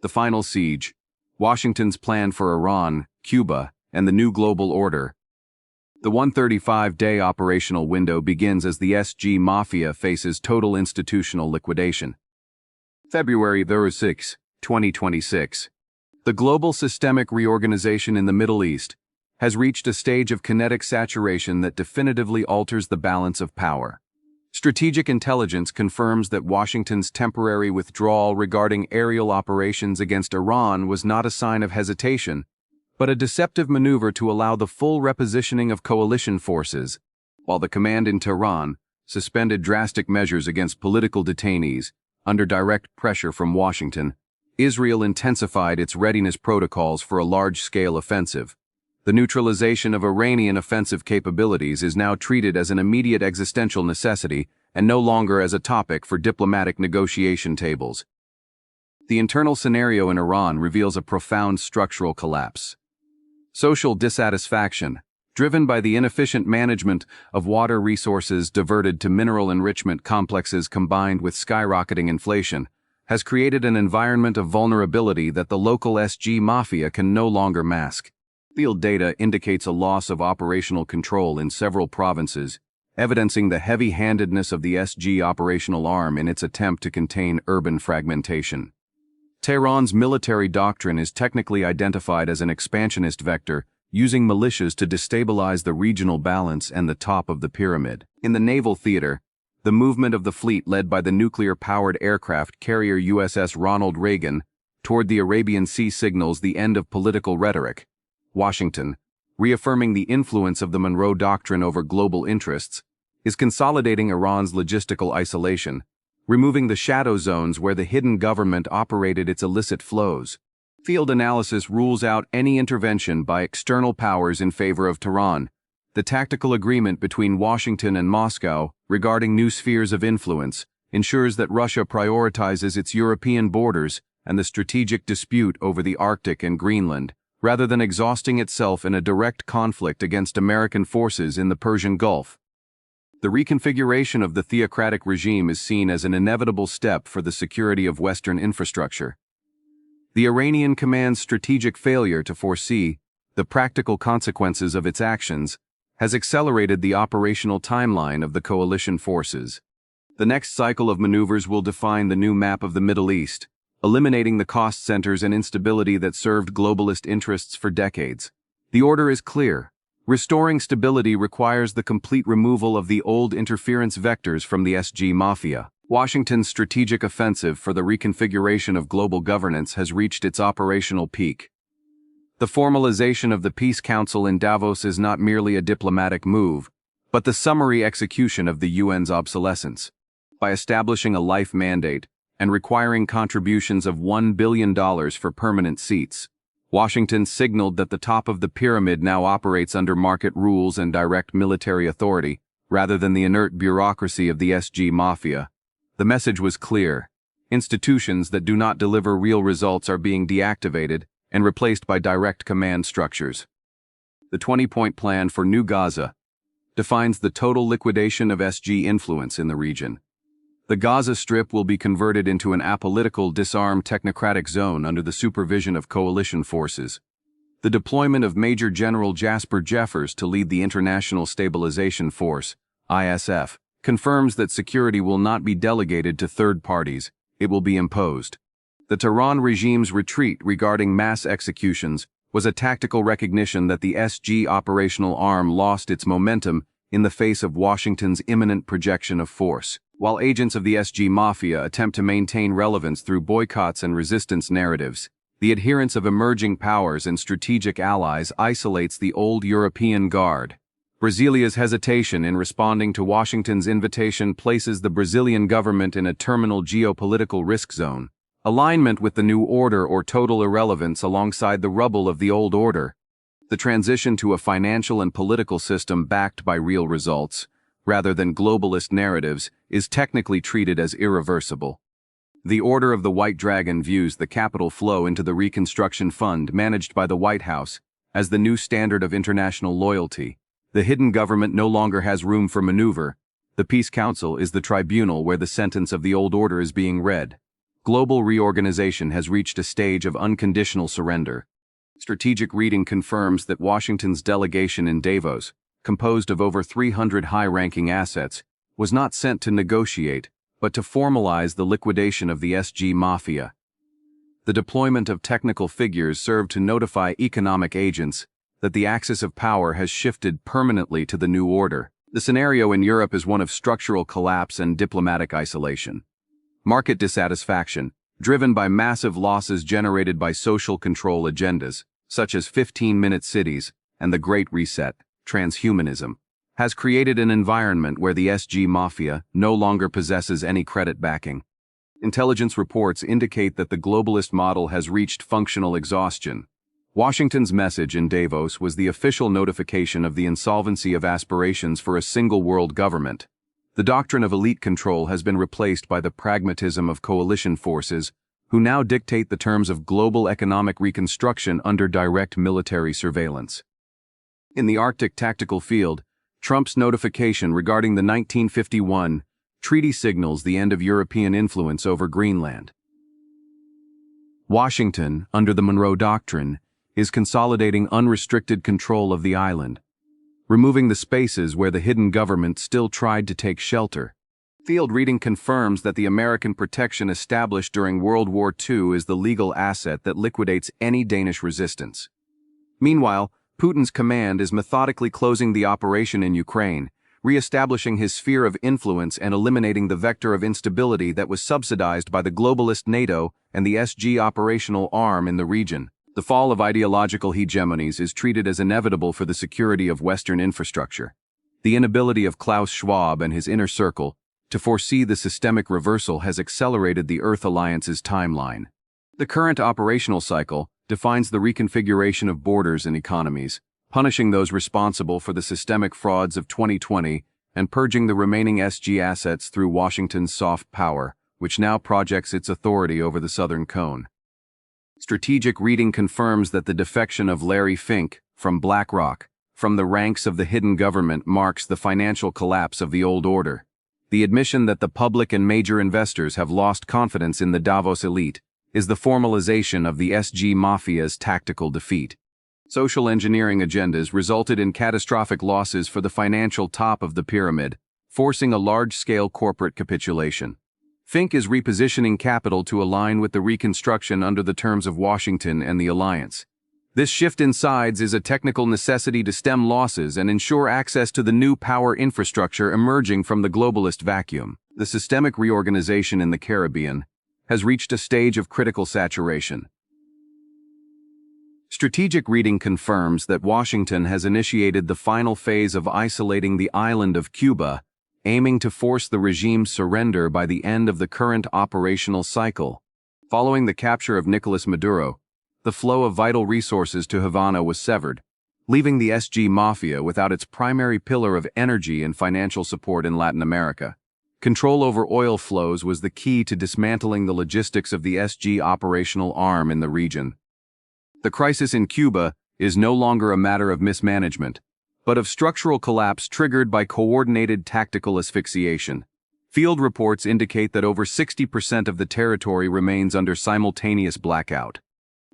The Final Siege, Washington's Plan for Iran, Cuba, and the New Global Order. The 135-day operational window begins as the SG Mafia faces total institutional liquidation. February 6, 2026. The global systemic reorganization in the Middle East has reached a stage of kinetic saturation that definitively alters the balance of power. Strategic intelligence confirms that Washington's temporary withdrawal regarding aerial operations against Iran was not a sign of hesitation, but a deceptive maneuver to allow the full repositioning of coalition forces, while the command in Tehran suspended drastic measures against political detainees under direct pressure from Washington. Israel intensified its readiness protocols for a large-scale offensive. The neutralization of Iranian offensive capabilities is now treated as an immediate existential necessity and no longer as a topic for diplomatic negotiation tables. The internal scenario in Iran reveals a profound structural collapse. Social dissatisfaction, driven by the inefficient management of water resources diverted to mineral enrichment complexes combined with skyrocketing inflation, has created an environment of vulnerability that the local SG Mafia can no longer mask. Field data indicates a loss of operational control in several provinces, evidencing the heavy-handedness of the SG operational arm in its attempt to contain urban fragmentation. Tehran's military doctrine is technically identified as an expansionist vector, using militias to destabilize the regional balance and the top of the pyramid. In the naval theater, the movement of the fleet led by the nuclear-powered aircraft carrier USS Ronald Reagan toward the Arabian Sea signals the end of political rhetoric. Washington, reaffirming the influence of the Monroe Doctrine over global interests, is consolidating Iran's logistical isolation, removing the shadow zones where the hidden government operated its illicit flows. Field analysis rules out any intervention by external powers in favor of Tehran. The tactical agreement between Washington and Moscow regarding new spheres of influence ensures that Russia prioritizes its European borders and the strategic dispute over the Arctic and Greenland, rather than exhausting itself in a direct conflict against American forces in the Persian Gulf. The reconfiguration of the theocratic regime is seen as an inevitable step for the security of Western infrastructure. The Iranian command's strategic failure to foresee the practical consequences of its actions has accelerated the operational timeline of the coalition forces. The next cycle of maneuvers will define the new map of the Middle East, eliminating the cost centers and instability that served globalist interests for decades. The order is clear. Restoring stability requires the complete removal of the old interference vectors from the SG Mafia. Washington's strategic offensive for the reconfiguration of global governance has reached its operational peak. The formalization of the Peace Council in Davos is not merely a diplomatic move, but the summary execution of the UN's obsolescence. By establishing a life mandate and requiring contributions of $1 billion for permanent seats, Washington signaled that the top of the pyramid now operates under market rules and direct military authority, rather than the inert bureaucracy of the SG Mafia. The message was clear. Institutions that do not deliver real results are being deactivated and replaced by direct command structures. The 20-point plan for New Gaza defines the total liquidation of SG influence in the region. The Gaza Strip will be converted into an apolitical, disarmed technocratic zone under the supervision of coalition forces. The deployment of Major General Jasper Jeffers to lead the International Stabilization Force, ISF, confirms that security will not be delegated to third parties, it will be imposed. The Tehran regime's retreat regarding mass executions was a tactical recognition that the SG operational arm lost its momentum in the face of Washington's imminent projection of force. While agents of the SG Mafia attempt to maintain relevance through boycotts and resistance narratives, the adherence of emerging powers and strategic allies isolates the old European guard. Brazilia's hesitation in responding to Washington's invitation places the Brazilian government in a terminal geopolitical risk zone. Alignment with the new order or total irrelevance alongside the rubble of the old order. The transition to a financial and political system backed by real results, rather than globalist narratives, is technically treated as irreversible. The Order of the White Dragon views the capital flow into the Reconstruction Fund managed by the White House as the new standard of international loyalty. The hidden government no longer has room for maneuver. The Peace Council is the tribunal where the sentence of the old order is being read. global reorganization has reached a stage of unconditional surrender. Strategic reading confirms that Washington's delegation in Davos, composed of over 300 high-ranking assets, was not sent to negotiate, but to formalize the liquidation of the SG Mafia. The deployment of technical figures served to notify economic agents that the axis of power has shifted permanently to the new order. The scenario in Europe is one of structural collapse and diplomatic isolation. Market dissatisfaction, driven by massive losses generated by social control agendas, such as 15-minute cities and the Great Reset, transhumanism, has created an environment where the SG Mafia no longer possesses any credit backing. Intelligence reports indicate that the globalist model has reached functional exhaustion. Washington's message in Davos was the official notification of the insolvency of aspirations for a single world government. The doctrine of elite control has been replaced by the pragmatism of coalition forces, who now dictate the terms of global economic reconstruction under direct military surveillance. In the Arctic tactical field, Trump's notification regarding the 1951 treaty signals the end of European influence over Greenland. Washington, under the Monroe Doctrine, is consolidating unrestricted control of the island, removing the spaces where the hidden government still tried to take shelter. Field reading confirms that the American protection established during World War II is the legal asset that liquidates any Danish resistance. Meanwhile, Putin's command is methodically closing the operation in Ukraine, re-establishing his sphere of influence and eliminating the vector of instability that was subsidized by the globalist NATO and the SG operational arm in the region. The fall of ideological hegemonies is treated as inevitable for the security of Western infrastructure. The inability of Klaus Schwab and his inner circle to foresee the systemic reversal has accelerated the Earth Alliance's timeline. The current operational cycle defines the reconfiguration of borders and economies, punishing those responsible for the systemic frauds of 2020 and purging the remaining SG assets through Washington's soft power, which now projects its authority over the Southern Cone. Strategic reading confirms that the defection of Larry Fink from BlackRock from the ranks of the hidden government marks the financial collapse of the old order. The admission that the public and major investors have lost confidence in the Davos elite is the formalization of the SG Mafia's tactical defeat. Social engineering agendas resulted in catastrophic losses for the financial top of the pyramid, forcing a large-scale corporate capitulation. Fink is repositioning capital to align with the reconstruction under the terms of Washington and the alliance. This shift in sides is a technical necessity to stem losses and ensure access to the new power infrastructure emerging from the globalist vacuum. The systemic reorganization in the Caribbean has reached a stage of critical saturation. Strategic reading confirms that Washington has initiated the final phase of isolating the island of Cuba, aiming to force the regime's surrender by the end of the current operational cycle. Following the capture of Nicolas Maduro, the flow of vital resources to Havana was severed, leaving the SG Mafia without its primary pillar of energy and financial support in Latin America. Control over oil flows was the key to dismantling the logistics of the SG operational arm in the region. The crisis in Cuba is no longer a matter of mismanagement, but of structural collapse triggered by coordinated tactical asphyxiation. Field reports indicate that over 60% of the territory remains under simultaneous blackout.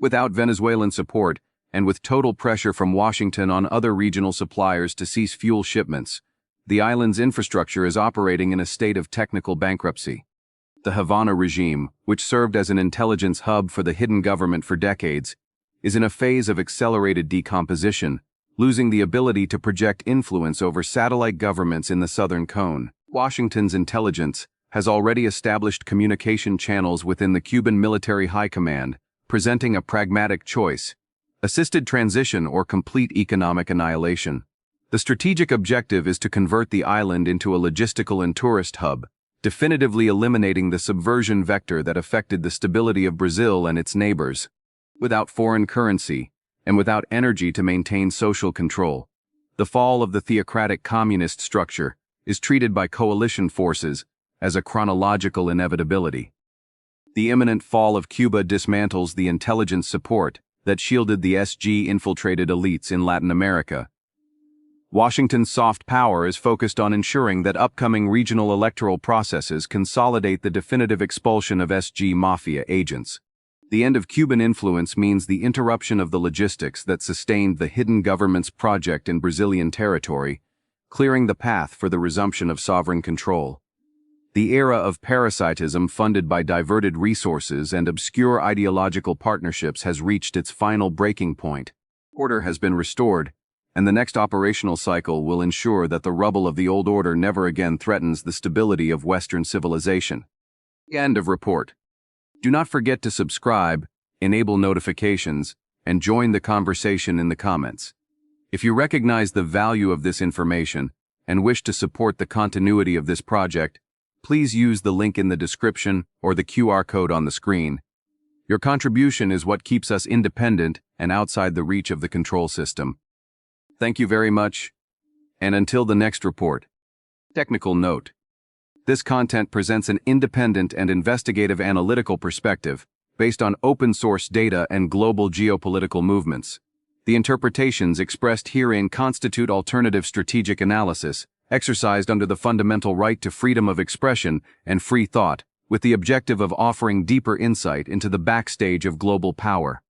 Without Venezuelan support, and with total pressure from Washington on other regional suppliers to cease fuel shipments, the island's infrastructure is operating in a state of technical bankruptcy. The Havana regime, which served as an intelligence hub for the hidden government for decades, is in a phase of accelerated decomposition, losing the ability to project influence over satellite governments in the Southern Cone. Washington's intelligence has already established communication channels within the Cuban military high command, presenting a pragmatic choice: assisted transition or complete economic annihilation. The strategic objective is to convert the island into a logistical and tourist hub, definitively eliminating the subversion vector that affected the stability of Brazil and its neighbors. Without foreign currency, and without energy to maintain social control, the fall of the theocratic communist structure is treated by coalition forces as a chronological inevitability. The imminent fall of Cuba dismantles the intelligence support that shielded the SG-infiltrated elites in Latin America. Washington's soft power is focused on ensuring that upcoming regional electoral processes consolidate the definitive expulsion of SG Mafia agents. The end of Cuban influence means the interruption of the logistics that sustained the hidden government's project in Brazilian territory, clearing the path for the resumption of sovereign control. The era of parasitism funded by diverted resources and obscure ideological partnerships has reached its final breaking point. Order has been restored, and the next operational cycle will ensure that the rubble of the old order never again threatens the stability of Western civilization. End of report. Do not forget to subscribe, enable notifications, and join the conversation in the comments. If you recognize the value of this information and wish to support the continuity of this project, please use the link in the description or the QR code on the screen. Your contribution is what keeps us independent and outside the reach of the control system. Thank you very much, and until the next report. Technical note. This content presents an independent and investigative analytical perspective based on open-source data and global geopolitical movements. The interpretations expressed herein constitute alternative strategic analysis, exercised under the fundamental right to freedom of expression and free thought, with the objective of offering deeper insight into the backstage of global power.